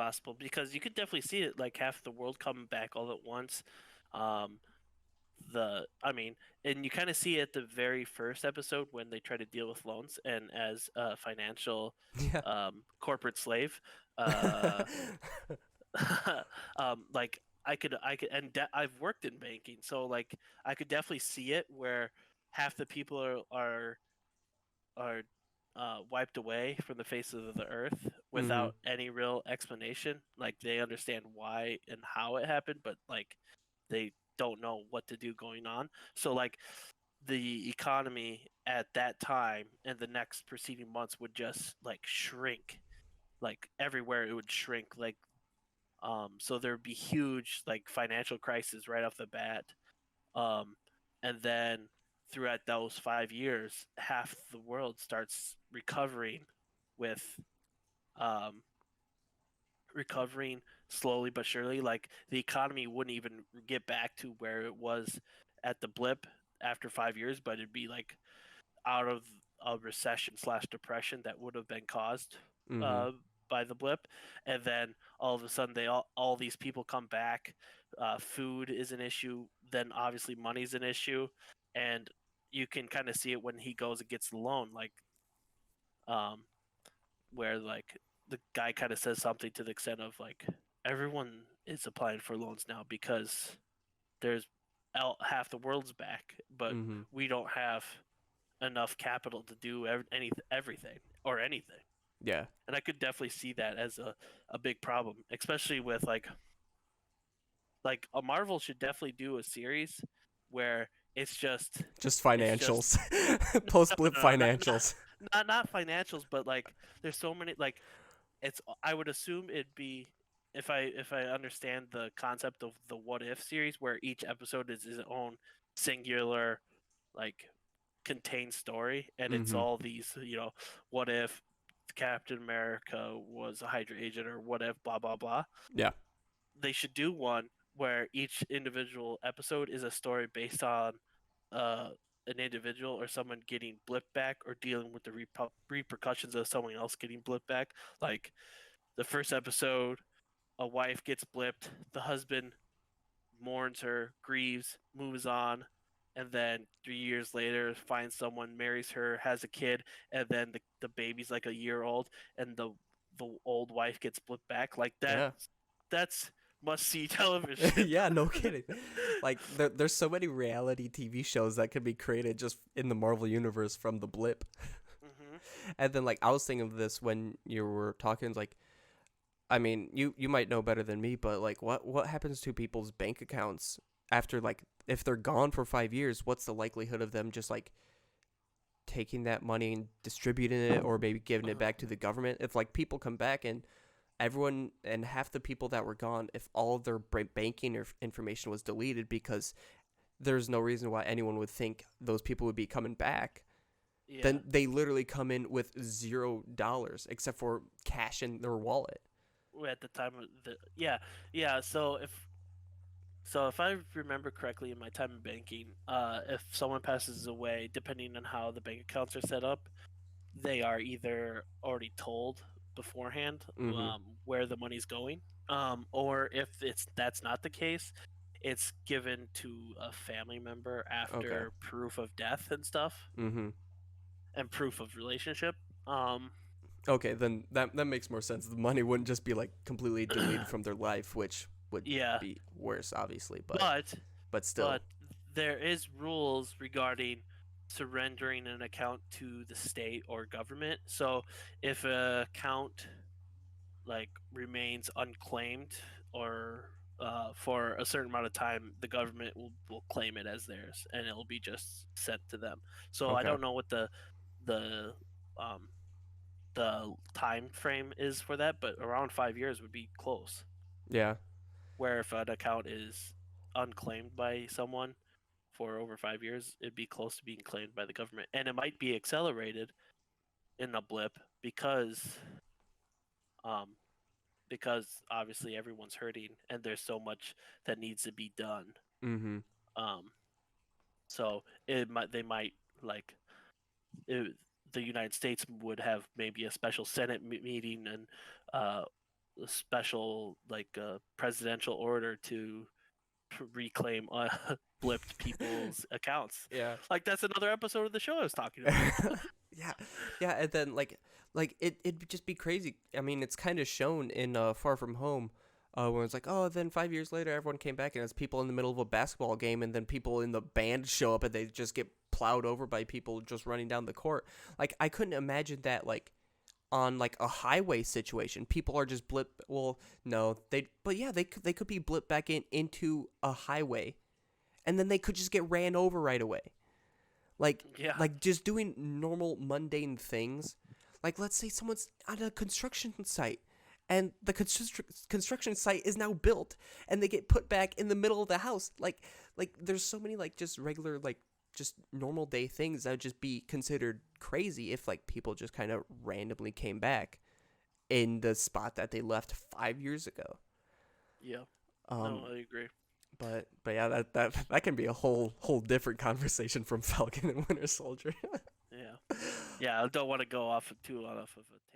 possible because you could definitely see it like half the world coming back all at once. Um, I mean, and you kind of see it at the very first episode when they try to deal with loans, and as a financial Yeah. corporate slave, uh, like I've worked in banking, so like I could definitely see it where half the people are wiped away from the face of the earth Mm-hmm. without any real explanation. Like they understand why and how it happened, but like they don't know what to do going on. So like the economy at that time and the next preceding months would just like shrink. Like everywhere it would shrink. Like so there'd be huge like financial crisis right off the bat. Um and then throughout those 5 years, half the world starts with um recovering slowly but surely. Like the economy wouldn't even get back to where it was at the blip after 5 years, but it'd be like out of a recession slash depression that would have been caused Mm-hmm. uh, by the blip, and then all of a sudden all these people come back. Food is an issue. Then obviously money's an issue, and you can kind of see it when he goes and gets the loan, like um, where like the guy kind of says something to the extent of like everyone is applying for loans now because there's half the world's back, but Mm-hmm. we don't have enough capital to do everything or anything. Yeah. And I could definitely see that as a big problem, especially with like a Marvel should definitely do a series where Just it's just financials. Post blip no, financials. not financials, but like there's so many like it's I would assume it'd be if I understand the concept of the what if series where each episode is its own singular like contained story, and it's Mm-hmm. all these what if Captain America was a Hydra agent, or what if blah blah blah. Yeah. They should do one where each individual episode is a story based on uh an individual or someone getting blipped back or dealing with the repercussions of someone else getting blipped back. Like the first episode, a wife gets blipped, the husband mourns her, grieves, moves on, and then 3 years later finds someone, marries her, has a kid, and then the baby's like a year old, and the old wife gets flipped back. Like Yeah. that's must see television. Yeah, no kidding. Like there's so many reality TV shows that could be created just in the Marvel universe from the blip. hmm And then like I was thinking of this when you were talking, like I mean, you might know better than me, but like what happens to people's bank accounts after, like, if they're gone for 5 years, what's the likelihood of them just like taking that money and distributing it, or maybe giving it uh back to the government? If like people come back and everyone and half the people that were gone, if all of their banking or information was deleted, because there's no reason why anyone would think those people would be coming back, Yeah, then they literally come in with $0 except for cash in their wallet. at the time of the yeah. So if I remember correctly in my time in banking, if someone passes away, depending on how the bank accounts are set up, they are either already told beforehand Mm-hmm. where the money's going, or if that's not the case, it's given to a family member Okay. after proof of death and stuff, Mm-hmm. and proof of relationship. Um, Okay, then that makes more sense. The money wouldn't just be like completely deleted from their life, which would yeah, be worse, obviously, but but still. but there is rules regarding surrendering an account to the state or government. So if a account like remains unclaimed or for a certain amount of time, the government will claim it as theirs, and it'll be just sent to them. So I Okay. don't know what the um, the time frame is for that, but around 5 years would be close. Yeah. Where if an account is unclaimed by someone for over 5 years, it'd be close to being claimed by the government, and it might be accelerated in a blip um, because obviously everyone's hurting and there's so much that needs to be done. Mm-hmm. Um, so they might like it, the United States would have maybe a special Senate meeting and uh, a special like presidential order to reclaim blipped people's accounts. Yeah. Like that's another episode of the show I was talking about. Yeah, yeah, and then it'd just be crazy. I mean, it's kind of shown in Far From Home, when it's like, oh, then 5 years later, everyone came back, and it's people in the middle of a basketball game, and then people in the band show up, and they just get plowed over by people just running down the court. Like, I couldn't imagine that, like, on like a highway situation, people are just blip. Well, no, but yeah, they could be blip back into a highway, and then they could just get ran over right away. Like Yeah. like just doing normal mundane things. Like let's say someone's at a construction site and the construction site is now built and they get put back in the middle of the house. Like there's so many like just regular like just normal day things that would just be considered crazy if like people just kind of randomly came back in the spot that they left 5 years ago. Yeah. Um No, I agree. but yeah, that can be a whole different conversation from Falcon and Winter Soldier. Yeah. Yeah, I don't want to go off of a